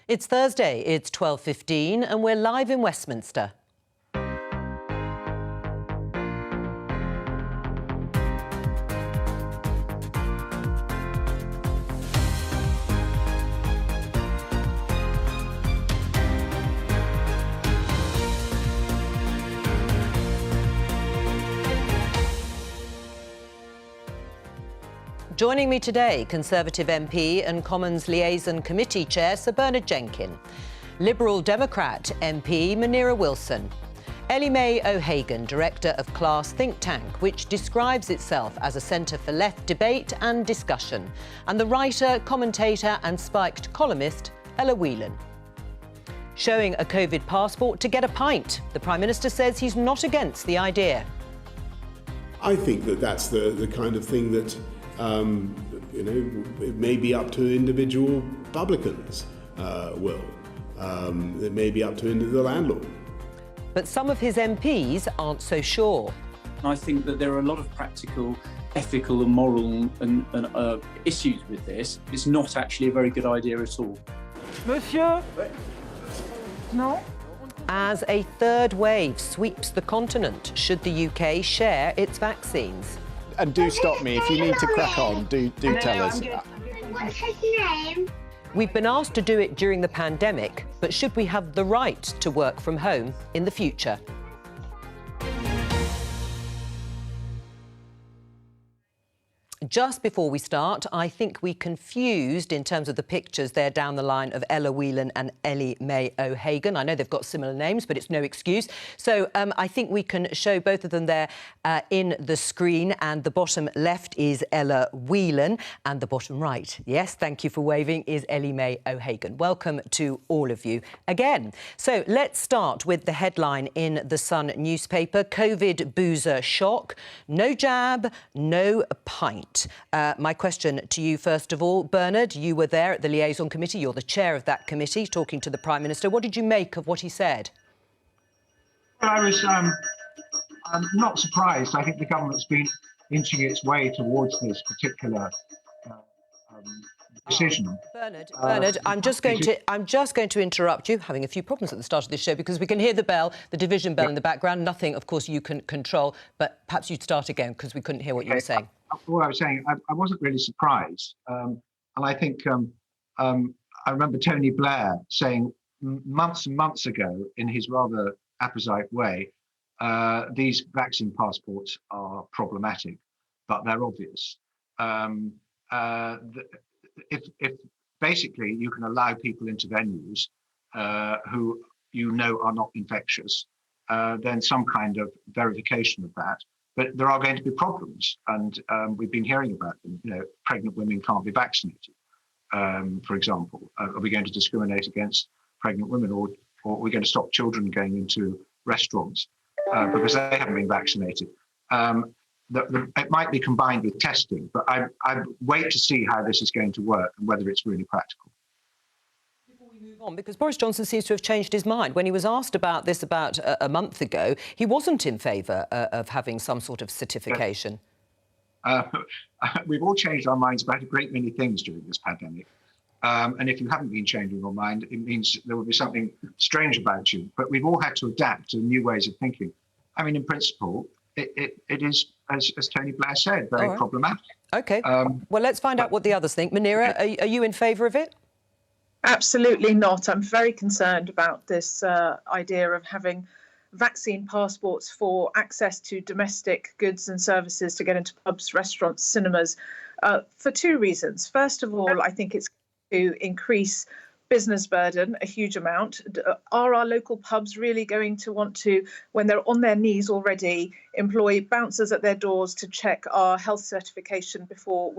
It's Thursday, it's 12:15 and we're live in Westminster. Joining me today, Conservative MP and Commons Liaison Committee Chair Sir Bernard Jenkin, Liberal Democrat MP Munira Wilson, Ellie Mae O'Hagan, Director of Class think tank, which describes itself as a centre for left debate and discussion, and the writer, commentator and spiked columnist Ella Whelan. Showing a COVID passport to get a pint, the Prime Minister says he's not against the idea. I think that that's the kind of thing that it may be up to individual publicans, it may be up to the landlord. But some of his MPs aren't so sure. I think that there are a lot of practical, ethical and moral issues with this. It's not actually a very good idea at all. Monsieur? No? As a third wave sweeps the continent, should the UK share its vaccines? And do stop me if you need to crack on. Do tell us. What's his name? We've been asked to do it during the pandemic, but should we have the right to work from home in the future? Just before we start, I think we confused, in terms of the pictures there down the line, of Ella Whelan and Ellie Mae O'Hagan. I know they've got similar names, but it's no excuse. So I think we can show both of them there in the screen. And the bottom left is Ella Whelan, and the bottom right, yes, thank you for waving, is Ellie Mae O'Hagan. Welcome to all of you again. So let's start with the headline in the Sun newspaper. COVID boozer shock. No jab, no pint. My question to you, first of all, Bernard, you were there at the Liaison Committee. You're the chair of that committee, talking to the Prime Minister. What did you make of what he said? Well, I was not surprised. I think the government's been inching its way towards this particular decision. Bernard, I'm just going to interrupt you. Having a few problems at the start of this show because we can hear the bell, the division bell in the background. Nothing, of course, you can control. But perhaps you'd start again because we couldn't hear what you were saying. What I was saying, I wasn't really surprised, and I think I remember Tony Blair saying months and months ago, in his rather apposite way, these vaccine passports are problematic, but they're obvious. If basically you can allow people into venues who you know are not infectious, then some kind of verification of that. But there are going to be problems, and we've been hearing about them. You know, pregnant women can't be vaccinated, for example. Are we going to discriminate against pregnant women, or are we going to stop children going into restaurants because they haven't been vaccinated? It might be combined with testing, but I wait to see how this is going to work and whether it's really practical. Move on, because Boris Johnson seems to have changed his mind. When he was asked about this about a month ago, he wasn't in favour of having some sort of certification. We've all changed our minds about a great many things during this pandemic. And if you haven't been changing your mind, it means there will be something strange about you. But we've all had to adapt to new ways of thinking. I mean, in principle, it is, as Tony Blair said, very problematic. OK. Well, let's find out what the others think. Munira, are you in favour of it? Absolutely not. I'm very concerned about this idea of having vaccine passports for access to domestic goods and services to get into pubs, restaurants, cinemas, for two reasons. First of all, I think it's to increase business burden a huge amount. Are our local pubs really going to want to, when they're on their knees already, employ bouncers at their doors to check our health certification before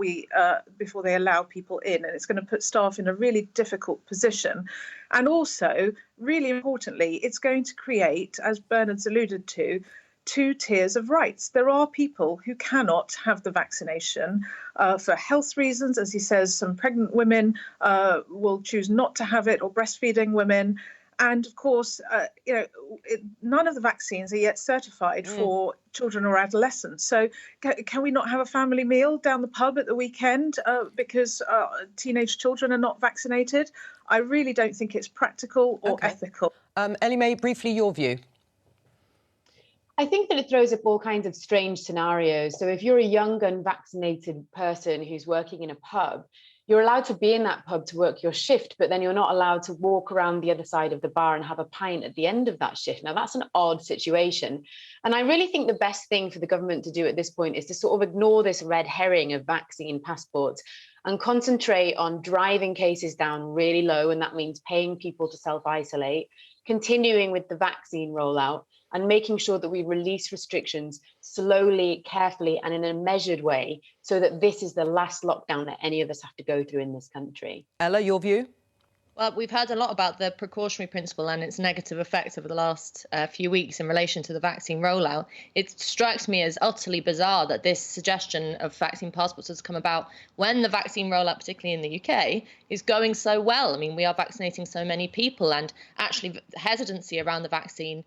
they allow people in? And it's going to put staff in a really difficult position. And also, really importantly, it's going to create, as Bernard's alluded to, two tiers of rights. There are people who cannot have the vaccination for health reasons. As he says, some pregnant women will choose not to have it, or breastfeeding women. And of course, none of the vaccines are yet certified for children or adolescents. So can we not have a family meal down the pub at the weekend because teenage children are not vaccinated? I really don't think it's practical or ethical. Ellie Mae, briefly, your view. I think that it throws up all kinds of strange scenarios. So if you're a young unvaccinated person who's working in a pub, you're allowed to be in that pub to work your shift, but then you're not allowed to walk around the other side of the bar and have a pint at the end of that shift. Now, that's an odd situation. And I really think the best thing for the government to do at this point is to sort of ignore this red herring of vaccine passports and concentrate on driving cases down really low. And that means paying people to self-isolate, continuing with the vaccine rollout, and making sure that we release restrictions slowly, carefully, and in a measured way, so that this is the last lockdown that any of us have to go through in this country. Ella, your view? Well, we've heard a lot about the precautionary principle and its negative effects over the last few weeks in relation to the vaccine rollout. It strikes me as utterly bizarre that this suggestion of vaccine passports has come about when the vaccine rollout, particularly in the UK, is going so well. I mean, we are vaccinating so many people, and actually hesitancy around the vaccine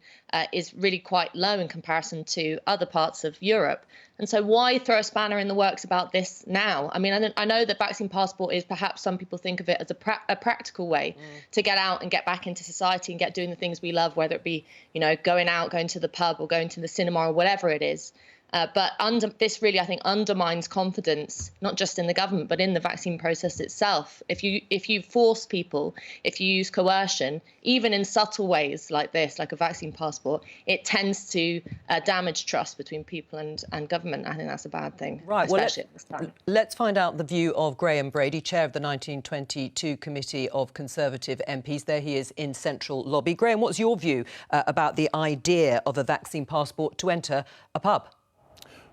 is really quite low in comparison to other parts of Europe. And so why throw a spanner in the works about this now? I mean, I know that vaccine passport is perhaps some people think of it as a practical way to get out and get back into society and get doing the things we love, whether it be, going out, going to the pub or going to the cinema or whatever it is. But this really, I think, undermines confidence, not just in the government, but in the vaccine process itself. If you force people, if you use coercion, even in subtle ways like this, like a vaccine passport, it tends to damage trust between people and government. I think that's a bad thing. Right. Well, let's find out the view of Graham Brady, chair of the 1922 Committee of Conservative MPs. There he is in Central Lobby. Graham, what's your view about the idea of a vaccine passport to enter a pub?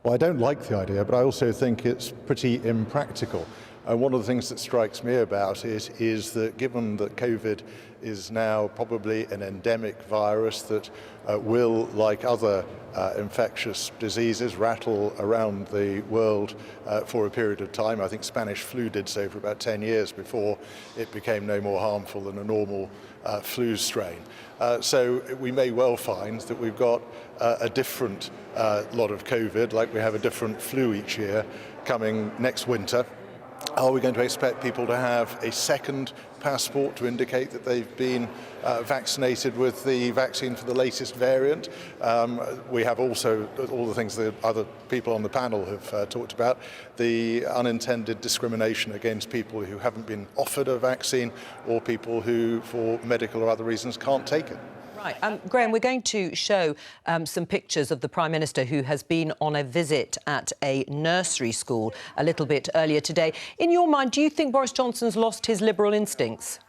Well, I don't like the idea, but I also think it's pretty impractical. One of the things that strikes me about it is that given that COVID is now probably an endemic virus that will, like other infectious diseases, rattle around the world for a period of time. I think Spanish flu did so for about 10 years before it became no more harmful than a normal flu strain. So we may well find that we've got a different lot of COVID, like we have a different flu each year coming next winter. Are we going to expect people to have a second passport to indicate that they've been vaccinated with the vaccine for the latest variant? We have also all the things that other people on the panel have talked about, the unintended discrimination against people who haven't been offered a vaccine or people who, for medical or other reasons, can't take it. Right. Graham, we're going to show some pictures of the Prime Minister who has been on a visit at a nursery school a little bit earlier today. In your mind, do you think Boris Johnson's lost his liberal instincts?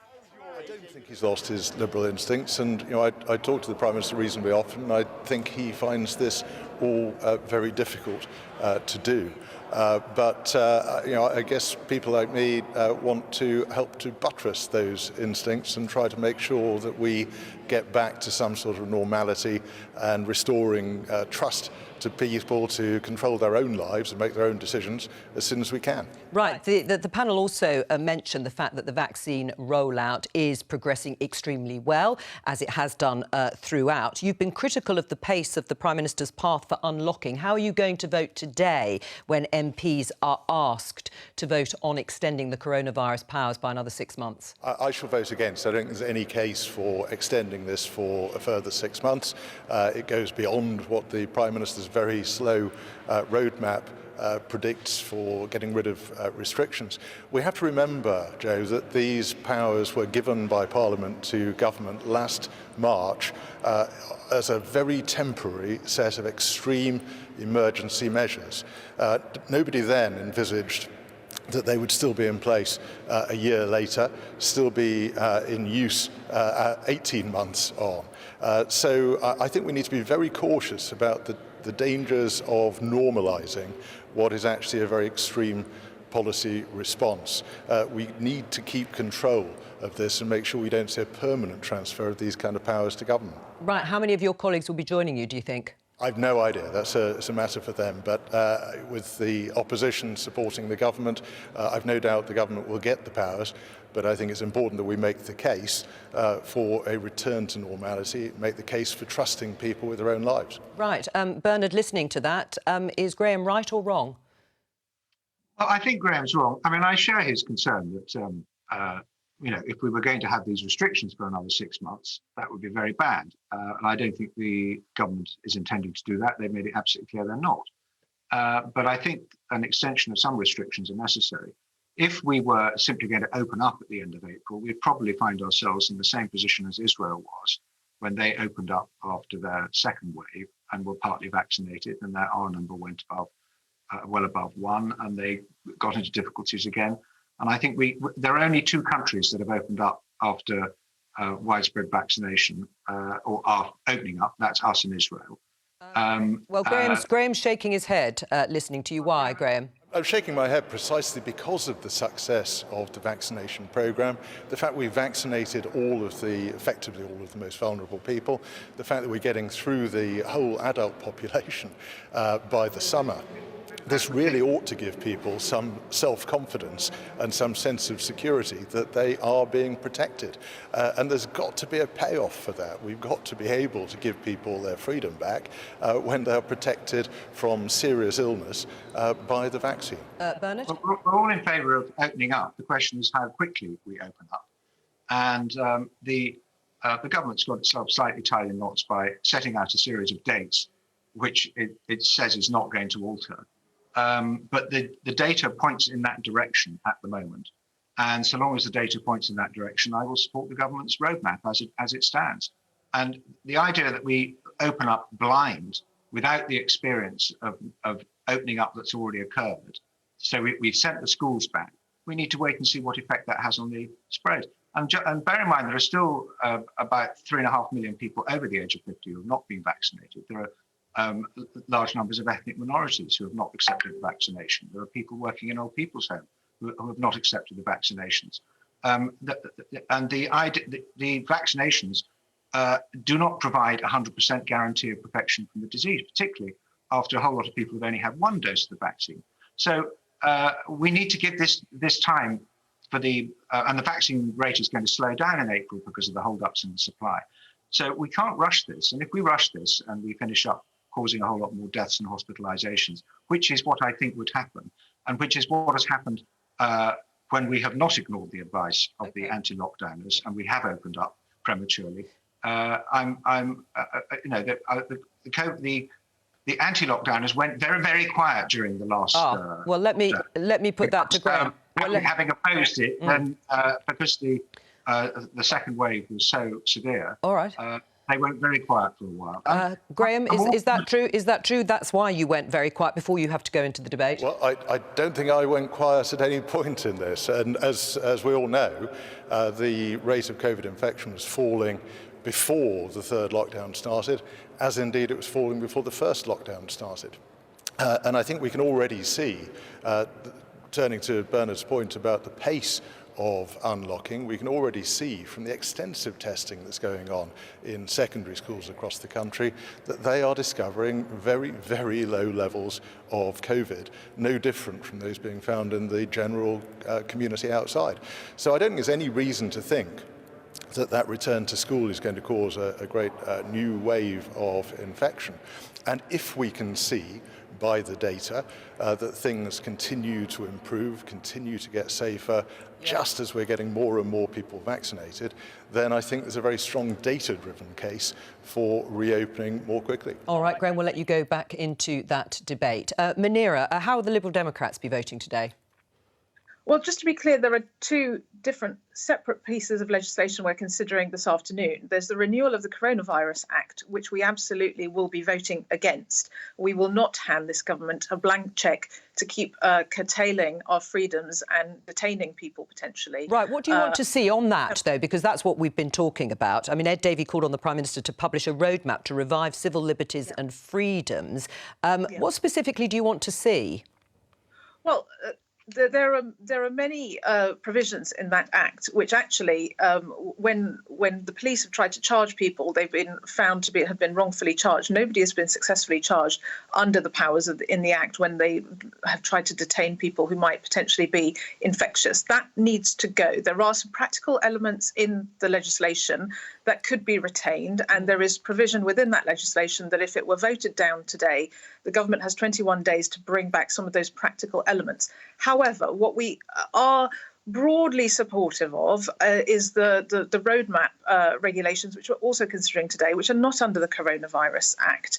I don't think he's lost his liberal instincts, and I talk to the Prime Minister reasonably often, and I think he finds this all very difficult to do. But I guess people like me want to help to buttress those instincts and try to make sure that we get back to some sort of normality and restoring trust to people to control their own lives and make their own decisions as soon as we can. Right. The panel also mentioned the fact that the vaccine rollout is progressing extremely well, as it has done throughout. You've been critical of the pace of the Prime Minister's path for unlocking. How are you going to vote today when MPs are asked to vote on extending the coronavirus powers by another 6 months? I shall vote against. I don't think there's any case for extending this for a further 6 months. It goes beyond what the Prime Minister's very slow roadmap predicts for getting rid of restrictions. We have to remember, Joe, that these powers were given by Parliament to government last March as a very temporary set of extreme emergency measures. Nobody then envisaged that they would still be in place a year later, still be in use 18 months on. So I think we need to be very cautious about the dangers of normalising what is actually a very extreme policy response. We need to keep control of this and make sure we don't see a permanent transfer of these kind of powers to government. Right. How many of your colleagues will be joining you, do you think? I've no idea. It's a matter for them. But with the opposition supporting the government, I've no doubt the government will get the powers. But I think it's important that we make the case for a return to normality, make the case for trusting people with their own lives. Right. Bernard, listening to that, is Graham right or wrong? Well, I think Graham's wrong. I mean, I share his concern that, if we were going to have these restrictions for another 6 months, that would be very bad. And I don't think the government is intending to do that. They've made it absolutely clear they're not. But I think an extension of some restrictions are necessary. If we were simply going to open up at the end of April, we'd probably find ourselves in the same position as Israel was when they opened up after their second wave and were partly vaccinated, and their R number went well above 1, and they got into difficulties again. And I think there are only 2 countries that have opened up after widespread vaccination or are opening up. That's us and Israel. Well, Graham's shaking his head listening to you. Why, Graham? I'm shaking my head precisely because of the success of the vaccination programme, the fact we vaccinated effectively all of the most vulnerable people, the fact that we're getting through the whole adult population by the summer. This really ought to give people some self-confidence and some sense of security that they are being protected. And there's got to be a payoff for that. We've got to be able to give people their freedom back when they're protected from serious illness by the vaccine. Bernard? Well, we're all in favour of opening up. The question is how quickly we open up. And the government's got itself slightly tied in knots by setting out a series of dates, which it says is not going to alter. But the data points in that direction at the moment. And so long as the data points in that direction, I will support the government's roadmap as it stands. And the idea that we open up blind without the experience of opening up that's already occurred. So we've sent the schools back. We need to wait and see what effect that has on the spread. And bear in mind, there are still about 3.5 million people over the age of 50 who have not been vaccinated. There are large numbers of ethnic minorities who have not accepted the vaccination. There are people working in old people's homes who have not accepted the vaccinations. And the vaccinations do not provide 100% guarantee of protection from the disease, particularly after a whole lot of people have only had 1 dose of the vaccine. So we need to give this time for and the vaccine rate is going to slow down in April because of the holdups in the supply. So we can't rush this. And if we rush this and we finish up causing a whole lot more deaths and hospitalizations, which is what I think would happen, and which is what has happened when we have not ignored the advice of the anti-lockdowners and we have opened up prematurely. The anti-lockdowners went very, very quiet during the last. Well, let me put that to Graham. Having opposed it, then because the second wave was so severe. All right. They went very quiet for a while. Graham, is that true? Is that true? That's why you went very quiet before you have to go into the debate? Well, I don't think I went quiet at any point in this. And as we all know, the rate of COVID infection was falling before the third lockdown started, as indeed it was falling before the first lockdown started. And I think we can already see, turning to Bernard's point about the pace of unlocking, we can already see from the extensive testing that's going on in secondary schools across the country that they are discovering very, very low levels of COVID, no different from those being found in the general community outside. So I don't think there's any reason to think that return to school is going to cause a great new wave of infection. And if we can see by the data that things continue to improve, continue to get safer, just as we're getting more and more people vaccinated, then I think there's a very strong data-driven case for reopening more quickly. All right, Graham, we'll let you go back into that debate. Munira, how will the Liberal Democrats be voting today? Well, just to be clear, there are 2 different separate pieces of legislation we're considering this afternoon. There's the renewal of the Coronavirus Act, which we absolutely will be voting against. We will not hand this government a blank cheque to keep curtailing our freedoms and detaining people potentially. Right, what do you want to see on that, though? Because that's what we've been talking about. I mean, Ed Davey called on the Prime Minister to publish a roadmap to revive civil liberties and freedoms. What specifically do you want to see? Well, there are many provisions in that Act which actually, when the police have tried to charge people, they've been found to have been wrongfully charged. Nobody has been successfully charged under the powers in the Act when they have tried to detain people who might potentially be infectious. That needs to go. There are some practical elements in the legislation that could be retained, and there is provision within that legislation that if it were voted down today, the government has 21 days to bring back some of those practical elements. However, what we are broadly supportive of is the roadmap regulations, which we're also considering today, which are not under the Coronavirus Act.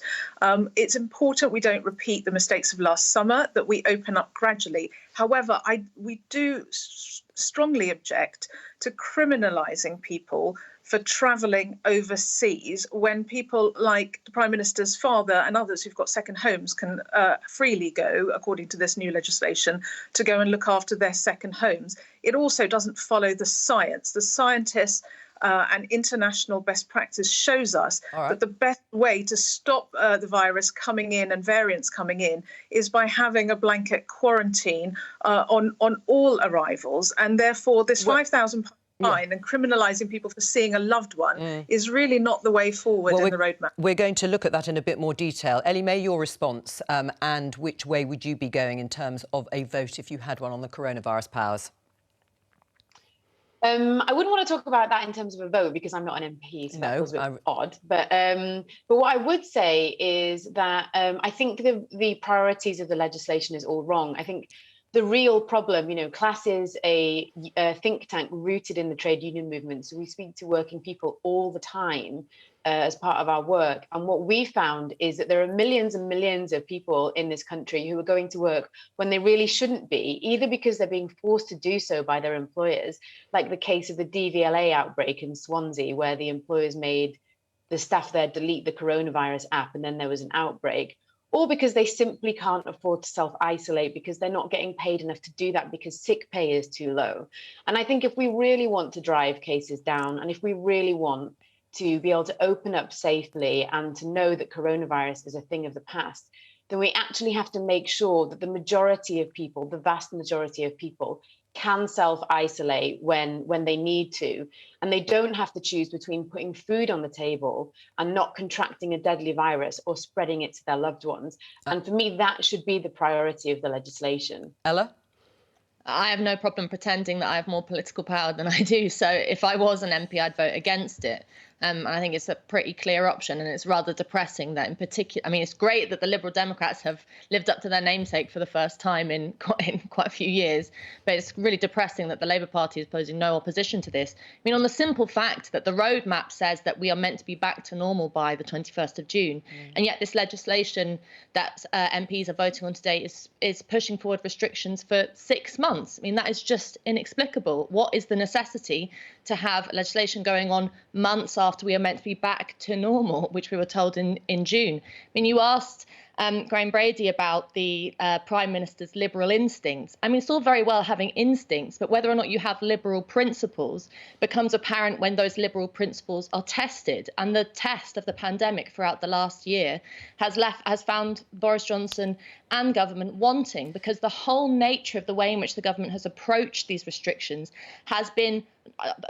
It's important we don't repeat the mistakes of last summer, that we open up gradually. However, we do strongly object to criminalising people for travelling overseas when people like the Prime Minister's father and others who've got second homes can freely go, according to this new legislation, to go and look after their second homes. It also doesn't follow the science. The scientists and international best practice shows us that the best way to stop the virus coming in and variants coming in is by having a blanket quarantine on all arrivals. And therefore, this £5,000 fine and criminalising people for seeing a loved one is really not the way forward in the roadmap. We're going to look at that in a bit more detail. Ellie Mae, your response, and which way would you be going in terms of a vote if you had one on the coronavirus powers? I wouldn't want to talk about that in terms of a vote because I'm not an MP, so that feels a bit odd. But what I would say is that I think the priorities of the legislation is all wrong. I think the real problem, CLASS is a think tank rooted in the trade union movement. So we speak to working people all the time as part of our work. And what we found is that there are millions and millions of people in this country who are going to work when they really shouldn't be, either because they're being forced to do so by their employers, like the case of the DVLA outbreak in Swansea, where the employers made the staff there delete the coronavirus app and then there was an outbreak, or because they simply can't afford to self-isolate because they're not getting paid enough to do that because sick pay is too low. And I think if we really want to drive cases down, and if we really want to be able to open up safely and to know that coronavirus is a thing of the past, then we actually have to make sure that the majority of people, the vast majority of people, can self-isolate when they need to, and they don't have to choose between putting food on the table and not contracting a deadly virus or spreading it to their loved ones. And for me, that should be the priority of the legislation. Ella? I have no problem pretending that I have more political power than I do. So if I was an MP, I'd vote against it. And I think it's a pretty clear option, and it's rather depressing that in particular, I mean, it's great that the Liberal Democrats have lived up to their namesake for the first time in quite a few years, but it's really depressing that the Labour Party is posing no opposition to this. I mean, on the simple fact that the roadmap says that we are meant to be back to normal by the 21st of June, and yet this legislation that MPs are voting on today is pushing forward restrictions for 6 months. I mean, that is just inexplicable. What is the necessity to have legislation going on months after we are meant to be back to normal, which we were told in June? I mean, you asked Graham Brady about the Prime Minister's liberal instincts. I mean, it's all very well having instincts, but whether or not you have liberal principles becomes apparent when those liberal principles are tested. And the test of the pandemic throughout the last year has found Boris Johnson and government wanting, because the whole nature of the way in which the government has approached these restrictions has been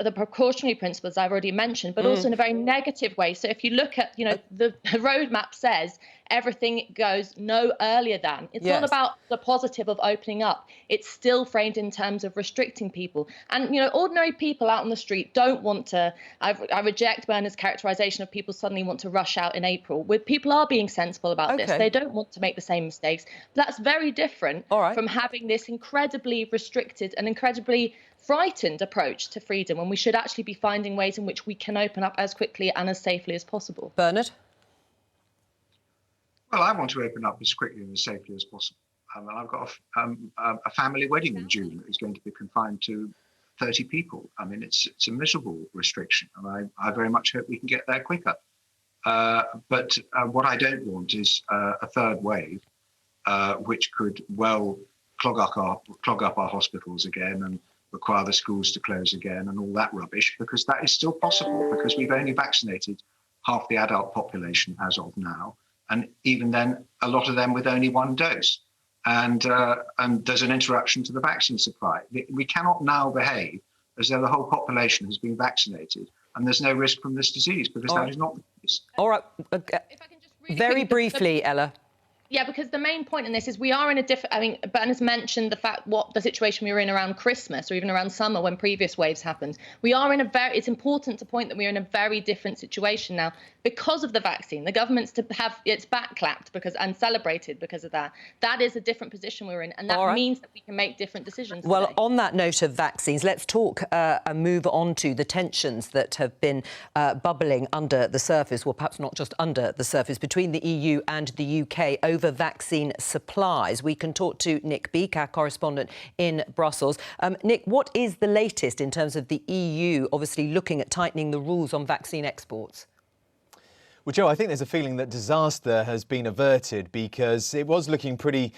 the precautionary principles I've already mentioned, but also in a very negative way. So if you look at, the roadmap says everything goes no earlier than. It's not about the positive of opening up. It's still framed in terms of restricting people. And, ordinary people out on the street don't want to, I reject Bernard's characterisation of people suddenly want to rush out in April. People are being sensible about this. They don't want to make the same mistakes. But that's very different from having this incredibly restricted and incredibly frightened approach to freedom, when we should actually be finding ways in which we can open up as quickly and as safely as possible. Bernard? Well, I want to open up as quickly and as safely as possible. I've got a family wedding in June that is going to be confined to 30 people. I mean, it's a miserable restriction, and I very much hope we can get there quicker. But what I don't want is a third wave, which could well clog up our hospitals again and require the schools to close again and all that rubbish, because that is still possible, because we've only vaccinated half the adult population as of now. And even then, a lot of them with only one dose. and there's an interruption to the vaccine supply. We cannot now behave as though the whole population has been vaccinated and there's no risk from this disease, because that is not the case. All right. If I can just really Very briefly, Ella. Yeah, because the main point in this is we are in a different. I mean, Bernard's mentioned the situation we were in around Christmas or even around summer when previous waves happened. We are in a it's important to point that we are in a very different situation now because of the vaccine. The government's to have its back clapped and celebrated because of that. That is a different position we're in, and that means that we can make different decisions. Well, today. on that note of vaccines, let's talk and move on to the tensions that have been bubbling under the surface, well, perhaps not just under the surface, between the EU and the UK over vaccine supplies. We can talk to Nick Beak, our correspondent in Brussels. Nick, what is the latest in terms of the EU obviously looking at tightening the rules on vaccine exports? Well, Joe, I think there's a feeling that disaster has been averted, because it was looking pretty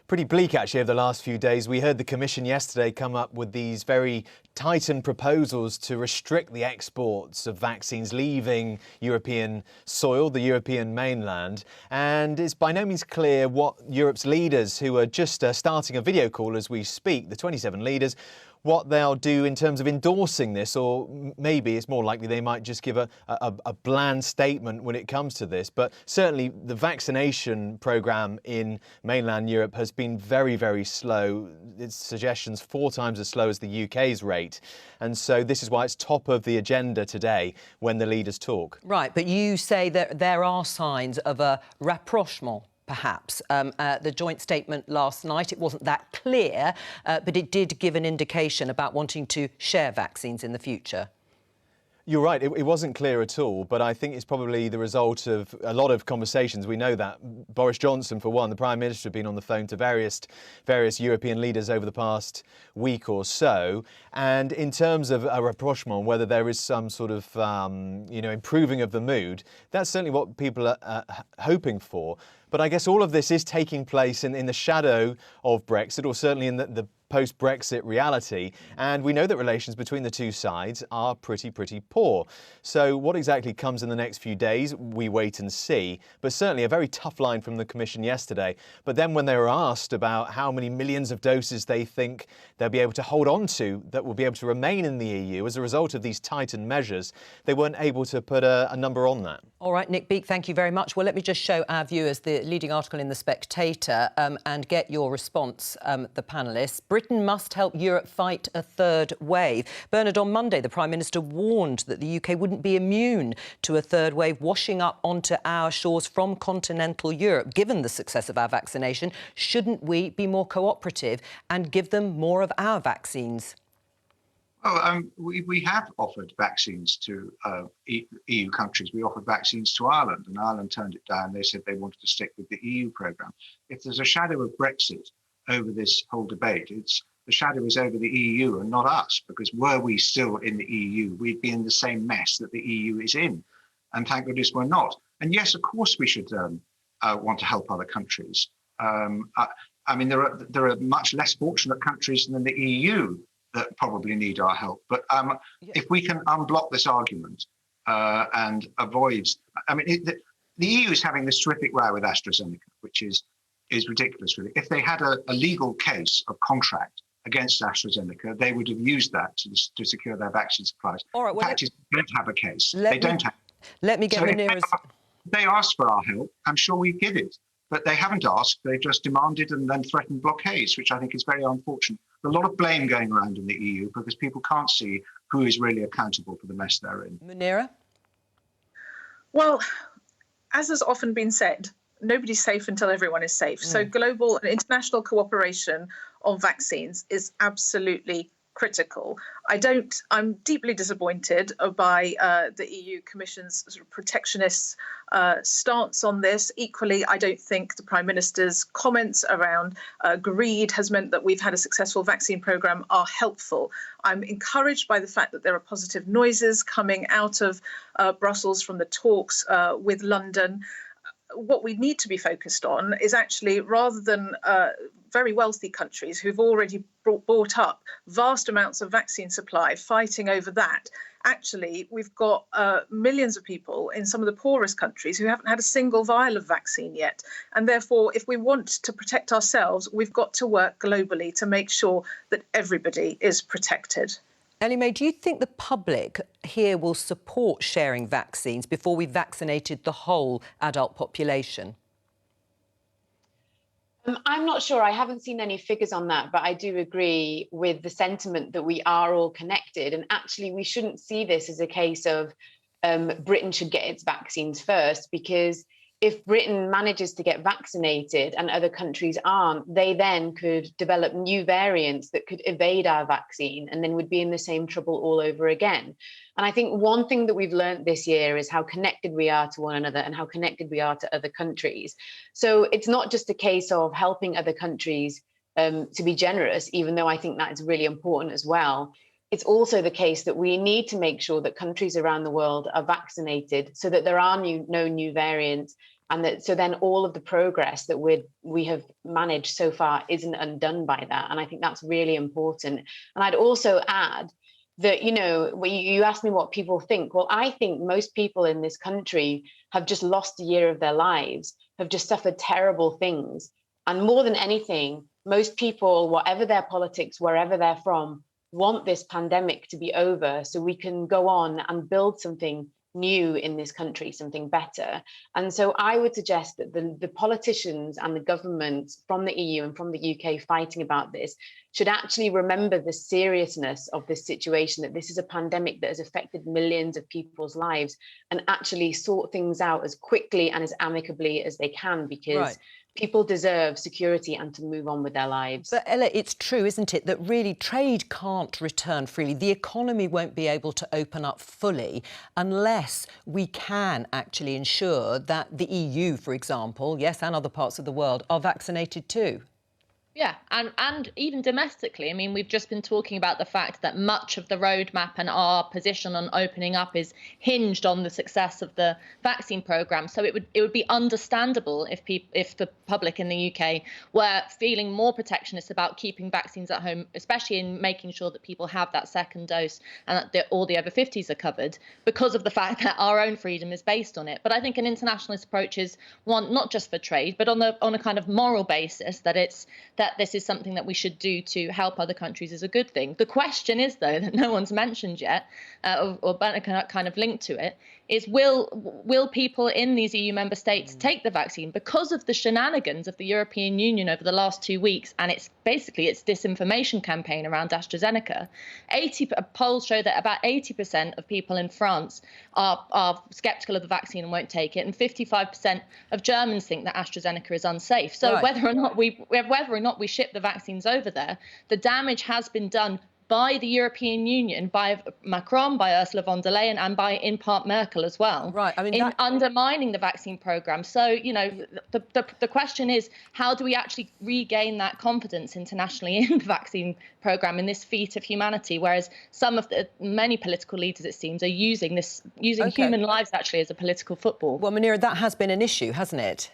bleak, actually, over the last few days. We heard the Commission yesterday come up with these very tightened proposals to restrict the exports of vaccines leaving European soil, the European mainland. And it's by no means clear what Europe's leaders, who are just starting a video call as we speak, the 27 leaders, what they'll do in terms of endorsing this, or maybe it's more likely they might just give a bland statement when it comes to this. But certainly the vaccination programme in mainland Europe has been very, very slow. Its suggestions 4 times as slow as the UK's rate. And so this is why it's top of the agenda today when the leaders talk. Right, but you say that there are signs of a rapprochement, perhaps. The joint statement last night, it wasn't that clear, but it did give an indication about wanting to share vaccines in the future. You're right, it wasn't clear at all, but I think it's probably the result of a lot of conversations. We know that Boris Johnson, for one, the Prime Minister, have been on the phone to various European leaders over the past week or so. And in terms of a rapprochement, whether there is some sort of, improving of the mood, that's certainly what people are hoping for. But I guess all of this is taking place in the shadow of Brexit, or certainly in the post-Brexit reality. And we know that relations between the two sides are pretty poor. So what exactly comes in the next few days, we wait and see. But certainly a very tough line from the Commission yesterday. But then when they were asked about how many millions of doses they think they'll be able to hold on to that will be able to remain in the EU as a result of these tightened measures, they weren't able to put a number on that. All right, Nick Beak, thank you very much. Well, let me just show our viewers the leading article in The Spectator and get your response, the panellists. Britain must help Europe fight a third wave. Bernard, on Monday, the Prime Minister warned that the UK wouldn't be immune to a third wave washing up onto our shores from continental Europe. Given the success of our vaccination, shouldn't we be more cooperative and give them more of our vaccines? Well, we have offered vaccines to EU countries. We offered vaccines to Ireland, and Ireland turned it down. They said they wanted to stick with the EU programme. If there's a shadow of Brexit over this whole debate, the shadow is over the EU and not us, because were we still in the EU, we'd be in the same mess that the EU is in. And thank goodness we're not. And yes, of course, we should want to help other countries. I mean, there are much less fortunate countries than the EU that probably need our help. But if we can unblock this argument and avoid, I mean, the EU is having this terrific row with AstraZeneca, which is ridiculous, really. If they had a legal case of contract against AstraZeneca, they would have used that to secure their vaccine supplies. All right, well, the fact is, they don't have a case. They don't have. Let me get Munira's. If they asked for our help, I'm sure we'd give it. But they haven't asked. They've just demanded and then threatened blockades, which I think is very unfortunate. There's a lot of blame going around in the EU because people can't see who is really accountable for the mess they're in. Munira? Well, as has often been said, nobody's safe until everyone is safe. So global and international cooperation on vaccines is absolutely critical. I'm deeply disappointed by the EU Commission's sort of protectionist stance on this. Equally, I don't think the Prime Minister's comments around greed has meant that we've had a successful vaccine programme are helpful. I'm encouraged by the fact that there are positive noises coming out of Brussels from the talks with London. What we need to be focused on is actually, rather than very wealthy countries who've already bought up vast amounts of vaccine supply, fighting over that. Actually, we've got millions of people in some of the poorest countries who haven't had a single vial of vaccine yet. And therefore, if we want to protect ourselves, we've got to work globally to make sure that everybody is protected. Ellie Mae, do you think the public here will support sharing vaccines before we've vaccinated the whole adult population? I'm not sure. I haven't seen any figures on that, but I do agree with the sentiment that we are all connected. And actually, we shouldn't see this as a case of Britain should get its vaccines first, because if Britain manages to get vaccinated and other countries aren't, they then could develop new variants that could evade our vaccine, and then would be in the same trouble all over again. And I think one thing that we've learned this year is how connected we are to one another and how connected we are to other countries. So it's not just a case of helping other countries to be generous, even though I think that is really important as well. It's also the case that we need to make sure that countries around the world are vaccinated so that there are no new variants, and that so then all of the progress that we have managed so far isn't undone by that. And I think that's really important. And I'd also add that, you know, you asked me what people think. Well, I think most people in this country have just lost a year of their lives, have just suffered terrible things. And more than anything, most people, whatever their politics, wherever they're from, want this pandemic to be over so we can go on and build something new in this country, something better. And so I would suggest that the politicians and the governments from the EU and from the UK fighting about this should actually remember the seriousness of this situation, that this is a pandemic that has affected millions of people's lives, and actually sort things out as quickly and as amicably as they can, because people deserve security and to move on with their lives. But Ella, it's true, isn't it, that really trade can't return freely. The economy won't be able to open up fully unless we can actually ensure that the EU, for example, yes, and other parts of the world, are vaccinated too. Yeah, and even domestically, I mean, we've just been talking about the fact that much of the roadmap and our position on opening up is hinged on the success of the vaccine programme. So it would be understandable if the public in the UK were feeling more protectionist about keeping vaccines at home, especially in making sure that people have that second dose and that all the over 50s are covered, because of the fact that our own freedom is based on it. But I think an internationalist approach is one not just for trade, but on a kind of moral basis, that this is something that we should do to help other countries is a good thing. The question is, though, that no one's mentioned yet, or Bernard kind of linked to it, is will people in these EU member states take the vaccine? Because of the shenanigans of the European Union over the last 2 weeks, and it's disinformation campaign around AstraZeneca, polls show that about 80% of people in France are sceptical of the vaccine and won't take it, and 55% of Germans think that AstraZeneca is unsafe. So whether or not we ship the vaccines over there, the damage has been done by the European Union, by Macron, by Ursula von der Leyen, and by, in part, Merkel as well, I mean, in undermining the vaccine programme. So, you know, the question is, how do we actually regain that confidence internationally in the vaccine programme, in this feat of humanity, whereas many political leaders, it seems, are using human lives actually as a political football? Well, Munira, that has been an issue, hasn't it?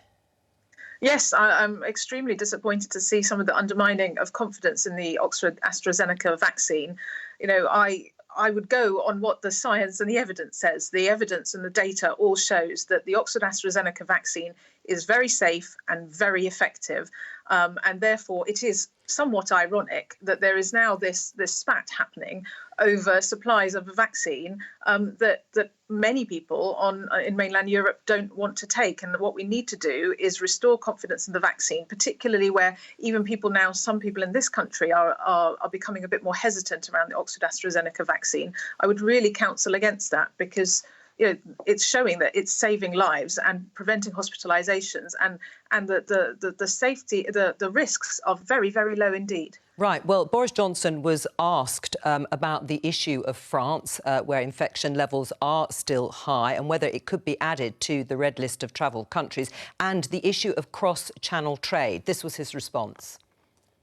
Yes, I'm extremely disappointed to see some of the undermining of confidence in the Oxford AstraZeneca vaccine. You know, I would go on what the science and the evidence says. The evidence and the data all shows that the Oxford AstraZeneca vaccine is very safe and very effective. And therefore, it is somewhat ironic that there is now this spat happening over supplies of a vaccine that many people in mainland Europe don't want to take. And what we need to do is restore confidence in the vaccine, particularly where even some people in this country are becoming a bit more hesitant around the Oxford AstraZeneca vaccine. I would really counsel against that, because it's showing that it's saving lives and preventing hospitalizations, and the safety, the risks are very, very low indeed. Right. Well, Boris Johnson was asked about the issue of France, where infection levels are still high, and whether it could be added to the red list of travel countries, and the issue of cross-channel trade. This was his response.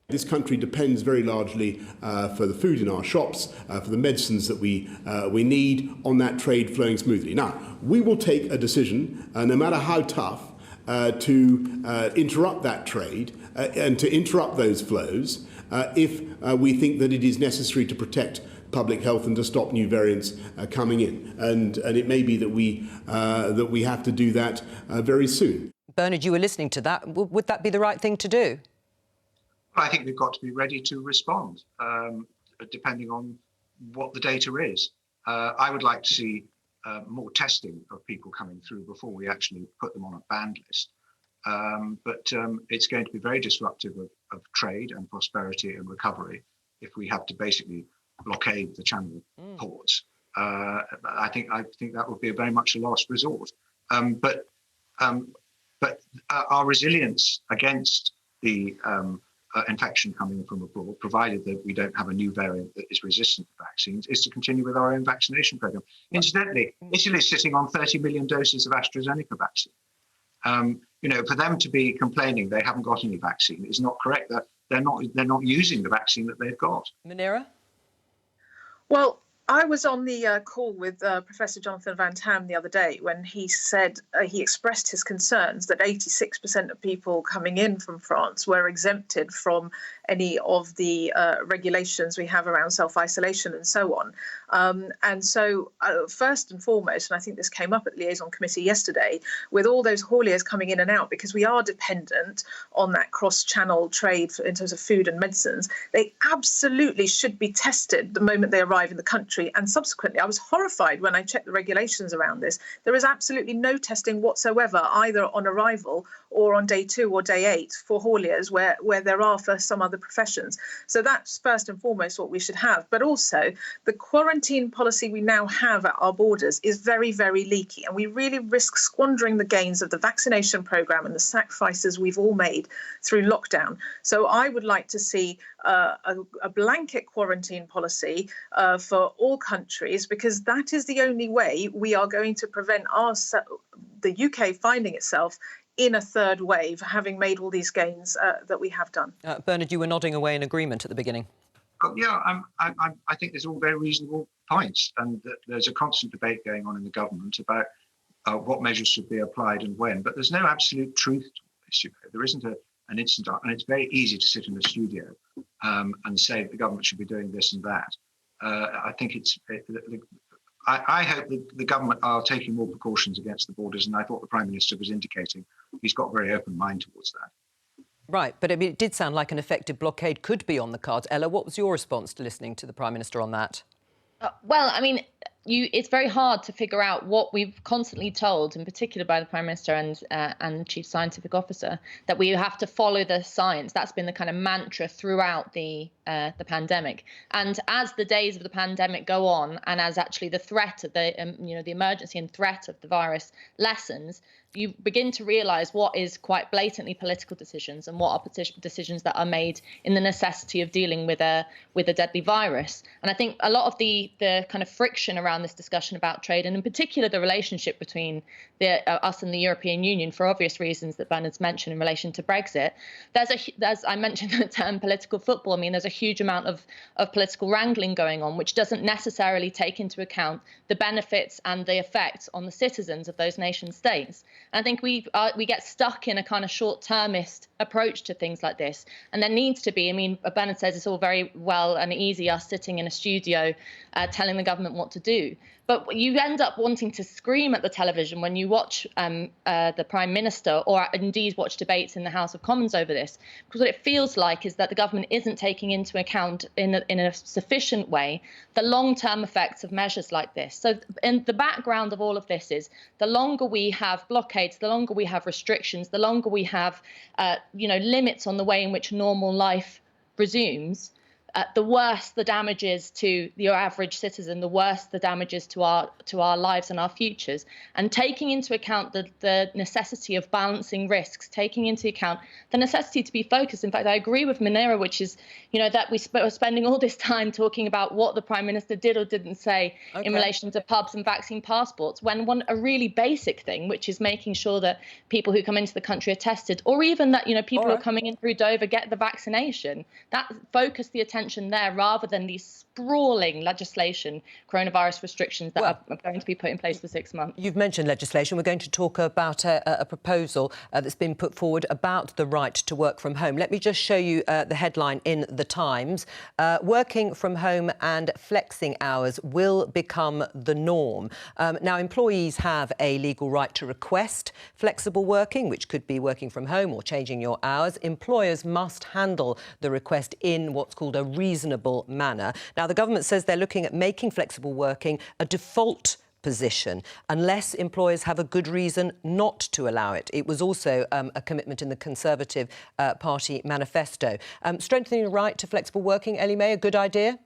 This country depends very largely for the food in our shops, for the medicines that we need, on that trade flowing smoothly. Now, we will take a decision, no matter how tough, to interrupt that trade and to interrupt those flows if we think that it is necessary to protect public health and to stop new variants coming in. And it may be that we have to do that very soon. Bernard, you were listening to that. Would that be the right thing to do? I think we've got to be ready to respond, depending on what the data is. I would like to see more testing of people coming through before we actually put them on a banned list. But it's going to be very disruptive of trade and prosperity and recovery if we have to basically blockade the channel ports. I think that would be very much a last resort. But our resilience against the infection coming from abroad, provided that we don't have a new variant that is resistant to vaccines, is to continue with our own vaccination program. Incidentally, Italy is sitting on 30 million doses of AstraZeneca vaccine. For them to be complaining they haven't got any vaccine is not correct. That they're not using the vaccine that they've got. Munira? Well, I was on the call with Professor Jonathan Van Tam the other day when he said he expressed his concerns that 86% of people coming in from France were exempted from any of the regulations we have around self-isolation and so on. And so first and foremost, and I think this came up at Liaison Committee yesterday, with all those hauliers coming in and out, because we are dependent on that cross-channel trade in terms of food and medicines, they absolutely should be tested the moment they arrive in the country. And subsequently, I was horrified when I checked the regulations around this. There is absolutely no testing whatsoever, either on arrival or on day 2 or day 8 for hauliers, where there are for some other professions. So that's first and foremost what we should have. But also, the quarantine policy we now have at our borders is very, very leaky. And we really risk squandering the gains of the vaccination programme and the sacrifices we've all made through lockdown. So I would like to see a blanket quarantine policy for all countries, because that is the only way we are going to prevent the UK finding itself in a third wave, having made all these gains that we have done. Bernard, you were nodding away in agreement at the beginning. Yeah, I think there's all very reasonable points, and there's a constant debate going on in the government about what measures should be applied and when. But there's no absolute truth to this. There isn't an instant, and it's very easy to sit in a studio and say the government should be doing this and that. I think I hope the government are taking more precautions against the borders, and I thought the Prime Minister was indicating he's got a very open mind towards that. Right, but I mean, it did sound like an effective blockade could be on the cards. Ella, what was your response to listening to the Prime Minister on that? Well, I mean, it's very hard to figure out what we've constantly told, in particular by the Prime Minister and the Chief Scientific Officer, that we have to follow the science. That's been the kind of mantra throughout the pandemic. And as the days of the pandemic go on, and as actually the threat of the emergency and threat of the virus lessens, you begin to realise what is quite blatantly political decisions and what are decisions that are made in the necessity of dealing with a deadly virus. And I think a lot of the kind of friction around this discussion about trade, and in particular the relationship between us and the European Union, for obvious reasons that Bernard's mentioned in relation to Brexit, there's I mentioned the term political football. I mean, there's a huge amount of political wrangling going on, which doesn't necessarily take into account the benefits and the effects on the citizens of those nation states. And I think we get stuck in a kind of short-termist approach to things like this. And there needs to be, I mean, Bernard says it's all very well and easy us sitting in a studio telling the government what to do. But you end up wanting to scream at the television when you watch the Prime Minister, or indeed watch debates in the House of Commons over this, because what it feels like is that the government isn't taking into account in a sufficient way the long-term effects of measures like this. So in the background of all of this is the longer we have blockades, the longer we have restrictions, the longer we have limits on the way in which normal life resumes, the worse the damage is to your average citizen, the worse the damage is to our lives and our futures. And taking into account the necessity of balancing risks, taking into account the necessity to be focused. In fact, I agree with Munira, which is, that we're spending all this time talking about what the Prime Minister did or didn't say in relation to pubs and vaccine passports, when a really basic thing, which is making sure that people who come into the country are tested, or even that, people who are coming in through Dover get the vaccination, that focus the attention intention there, rather than these sprawling legislation, coronavirus restrictions that are going to be put in place for 6 months? You've mentioned legislation. We're going to talk about a proposal that's been put forward about the right to work from home. Let me just show you the headline in The Times. Working from home and flexing hours will become the norm. Now, employees have a legal right to request flexible working, which could be working from home or changing your hours. Employers must handle the request in what's called a reasonable manner. Now, the government says they're looking at making flexible working a default position unless employers have a good reason not to allow it. It was also a commitment in the Conservative Party manifesto. Strengthening the right to flexible working, Ellie Mae, a good idea?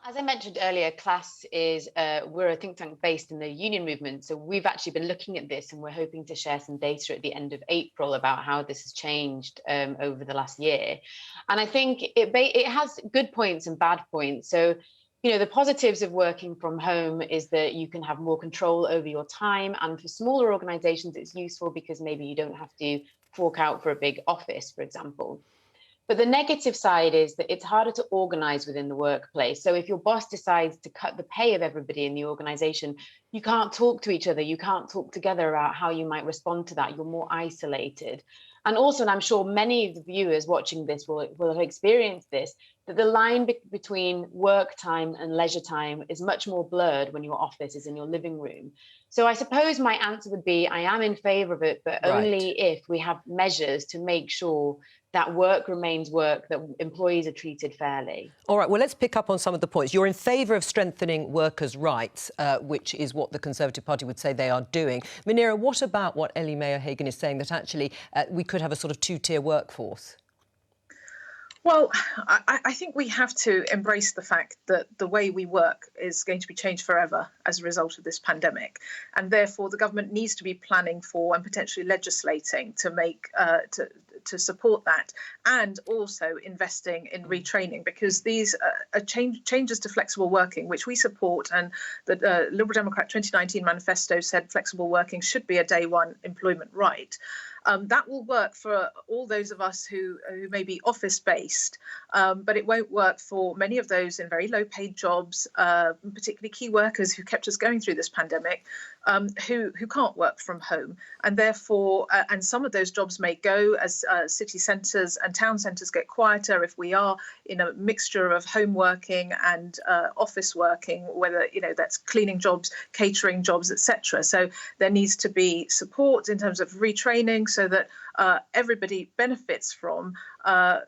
As I mentioned earlier, CLASS is, we're a think tank based in the union movement. So we've actually been looking at this, and we're hoping to share some data at the end of April about how this has changed over the last year. And I think it has good points and bad points. So, you know, the positives of working from home is that you can have more control over your time. And for smaller organizations, it's useful because maybe you don't have to fork out for a big office, for example. But the negative side is that it's harder to organize within the workplace. So if your boss decides to cut the pay of everybody in the organization, you can't talk to each other. You can't talk together about how you might respond to that. You're more isolated. And also, and I'm sure many of the viewers watching this will have experienced this, that the line between work time and leisure time is much more blurred when your office is in your living room. So I suppose my answer would be I am in favour of it, but only if we have measures to make sure that work remains work, that employees are treated fairly. All right, well, let's pick up on some of the points. You're in favour of strengthening workers' rights, which is what the Conservative Party would say they are doing. Munira, what about what Ellie Mae O'Hagan is saying, that actually we could have a sort of two-tier workforce? Well, I think we have to embrace the fact that the way we work is going to be changed forever as a result of this pandemic. And therefore, the government needs to be planning for and potentially legislating to make to support that, and also investing in retraining, because these are changes to flexible working, which we support. And the Liberal Democrat 2019 manifesto said flexible working should be a day one employment right. That will work for all those of us who may be office-based, but it won't work for many of those in very low-paid jobs, particularly key workers who kept us going through this pandemic, who can't work from home. And therefore, and some of those jobs may go as city centres and town centres get quieter if we are in a mixture of home working and office working, whether, you know, that's cleaning jobs, catering jobs, etc. So there needs to be support in terms of retraining, so that everybody benefits from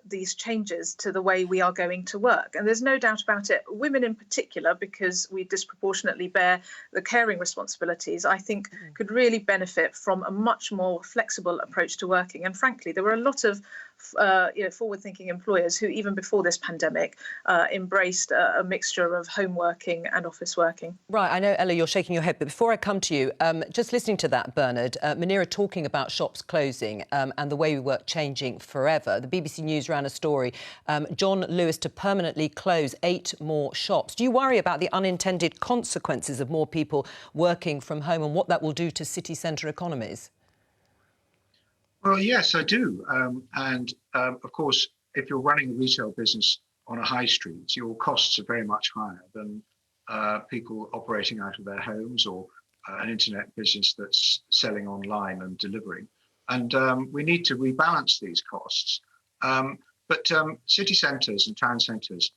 these changes to the way we are going to work. And there's no doubt about it, women in particular, because we disproportionately bear the caring responsibilities, I think could really benefit from a much more flexible approach to working. And frankly, there were a lot of forward-thinking employers who, even before this pandemic, embraced a mixture of home working and office working. Right, I know, Ella, you're shaking your head, but before I come to you, just listening to that, Bernard, Munira talking about shops closing and the way we work changing forever. The BBC News ran a story, John Lewis to permanently close 8 more shops. Do you worry about the unintended consequences of more people working from home and what that will do to city centre economies? Well, yes, I do. Of course, if you're running a retail business on a high street, your costs are very much higher than people operating out of their homes, or an internet business that's selling online and delivering. And we need to rebalance these costs. But city centres and town centres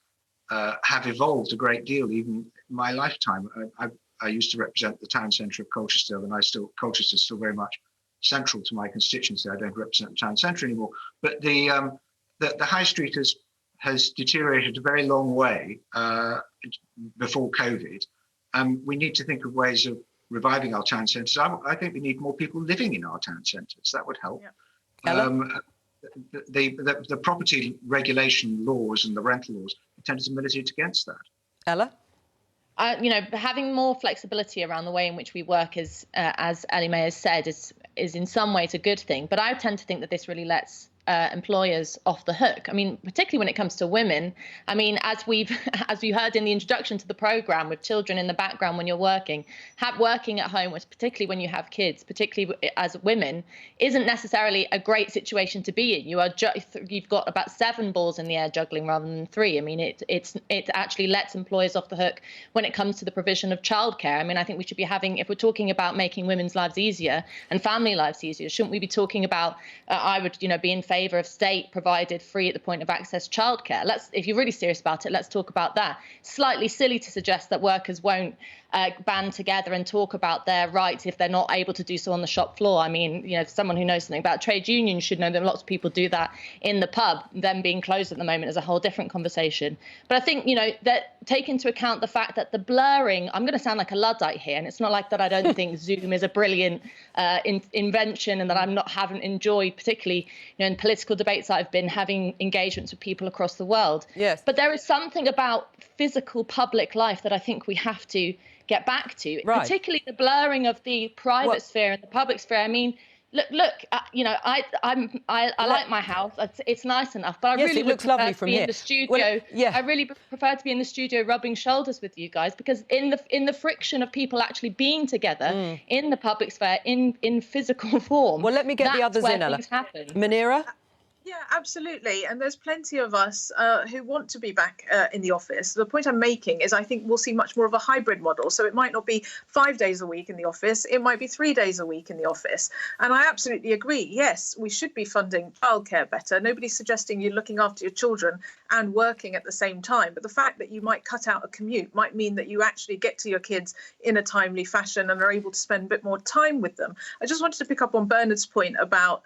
have evolved a great deal, even in my lifetime. I used to represent the town centre of Colchester, and Colchester's still very much central to my constituency. I don't represent the town centre anymore, but the high street has deteriorated a very long way before COVID. We need to think of ways of reviving our town centres. I think we need more people living in our town centres. That would help. Yeah. The property regulation laws and the rental laws tend to militate against that. Ella? Having more flexibility around the way in which we work is, as Ellie Mae has said, is in some ways a good thing. But I tend to think that this really lets employers off the hook. I mean, particularly when it comes to women. I mean, as we heard in the introduction to the programme, with children in the background when you're working at home, particularly when you have kids, particularly as women, isn't necessarily a great situation to be in. You've got about 7 balls in the air juggling rather than 3. I mean, it actually lets employers off the hook when it comes to the provision of childcare. I mean, I think we should be having, if we're talking about making women's lives easier and family lives easier, shouldn't we be talking about, I would, be in favour of state provided free at the point of access childcare. If you're really serious about it, let's talk about that. Slightly silly to suggest that workers won't band together and talk about their rights if they're not able to do so on the shop floor. I mean, someone who knows something about trade unions should know that lots of people do that in the pub. Them being closed at the moment is a whole different conversation. But I think, that take into account the fact that the blurring, I'm going to sound like a Luddite here, and it's not like that I don't think Zoom is a brilliant invention and that haven't enjoyed, particularly, in political debates I've been having engagements with people across the world. Yes. But there is something about physical public life that I think we have to get back to, right. Particularly the blurring of the private sphere and the public sphere. I mean, look, I like my house. It's nice enough, but I really would prefer to be in the studio. Well, I really prefer to be in the studio rubbing shoulders with you guys, because in the friction of people actually being together in the public sphere, in physical form. Well, let me get the others in, Ella. Munira? Yeah, absolutely. And there's plenty of us who want to be back in the office. The point I'm making is I think we'll see much more of a hybrid model. So it might not be 5 days a week in the office. It might be 3 days a week in the office. And I absolutely agree. Yes, we should be funding childcare better. Nobody's suggesting you're looking after your children and working at the same time. But the fact that you might cut out a commute might mean that you actually get to your kids in a timely fashion and are able to spend a bit more time with them. I just wanted to pick up on Bernard's point about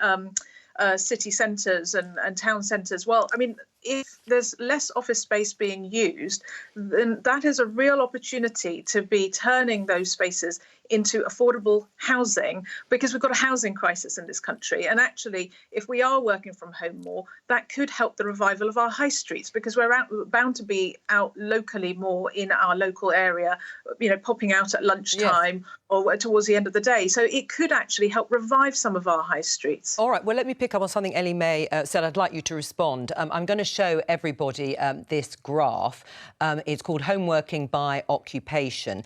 city centres and town centres. Well, I mean, if there's less office space being used, then that is a real opportunity to be turning those spaces into affordable housing, because we've got a housing crisis in this country. And actually, if we are working from home more, that could help the revival of our high streets, because we're bound to be out locally more in our local area, popping out at lunchtime or towards the end of the day. So it could actually help revive some of our high streets. All right, well, let me pick up on something Ellie Mae said. I'd like you to respond. I'm going to show everybody this graph. It's called Home Working by Occupation,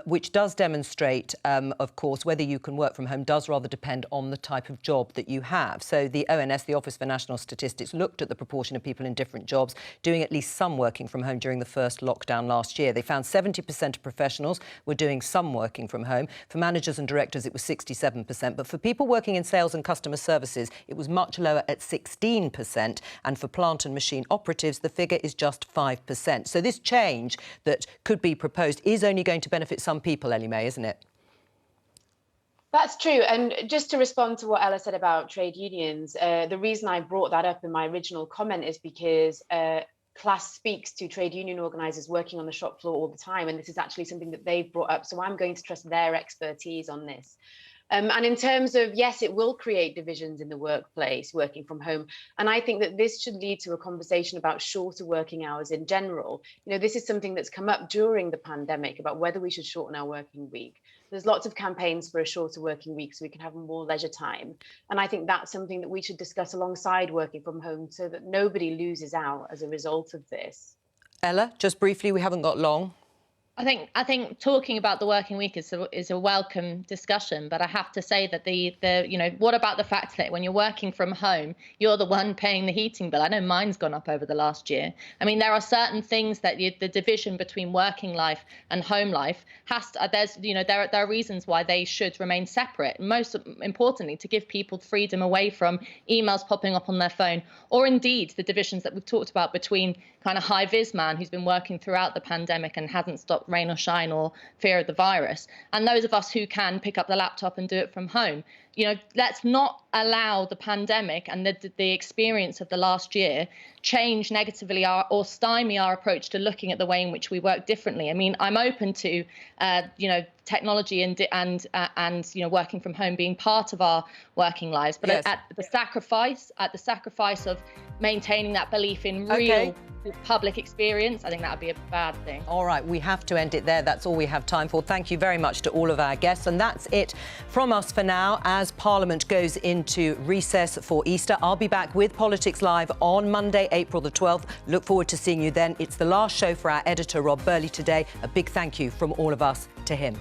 which does demonstrate, of course, whether you can work from home does rather depend on the type of job that you have. So the ONS, the Office for National Statistics, looked at the proportion of people in different jobs doing at least some working from home during the first lockdown last year. They found 70% of professionals were doing some working from home. For managers and directors, it was 67%. But for people working in sales and customer services, it was much lower at 16%. And for plant and machine operatives, the figure is just 5%. So this change that could be proposed is only going to benefit some people, Ellie Mae, isn't it? That's true. And just to respond to what Ella said about trade unions, the reason I brought that up in my original comment is because Class speaks to trade union organisers working on the shop floor all the time, and this is actually something that they've brought up. So I'm going to trust their expertise on this. And in terms of, yes, it will create divisions in the workplace, working from home. And I think that this should lead to a conversation about shorter working hours in general. This is something that's come up during the pandemic about whether we should shorten our working week. There's lots of campaigns for a shorter working week so we can have more leisure time. And I think that's something that we should discuss alongside working from home so that nobody loses out as a result of this. Ella, just briefly, we haven't got long. I think talking about the working week is a welcome discussion, but I have to say that what about the fact that when you're working from home, you're the one paying the heating bill? I know mine's gone up over the last year. I mean, there are certain things that the division between working life and home life there are reasons why they should remain separate. Most importantly, to give people freedom away from emails popping up on their phone, or indeed the divisions that we've talked about between kind of high-vis man who's been working throughout the pandemic and hasn't stopped rain or shine or fear of the virus, and those of us who can pick up the laptop and do it from home. Let's not allow the pandemic and the experience of the last year change negatively or stymie our approach to looking at the way in which we work differently. I mean, I'm open to, technology and working from home being part of our working lives, but at the sacrifice of maintaining that belief in real public experience, I think that would be a bad thing. All right, we have to end it there. That's all we have time for. Thank you very much to all of our guests. And that's it from us for now. As as Parliament goes into recess for Easter. I'll be back with Politics Live on Monday, April the 12th. Look forward to seeing you then. It's the last show for our editor, Rob Burley, today. A big thank you from all of us to him.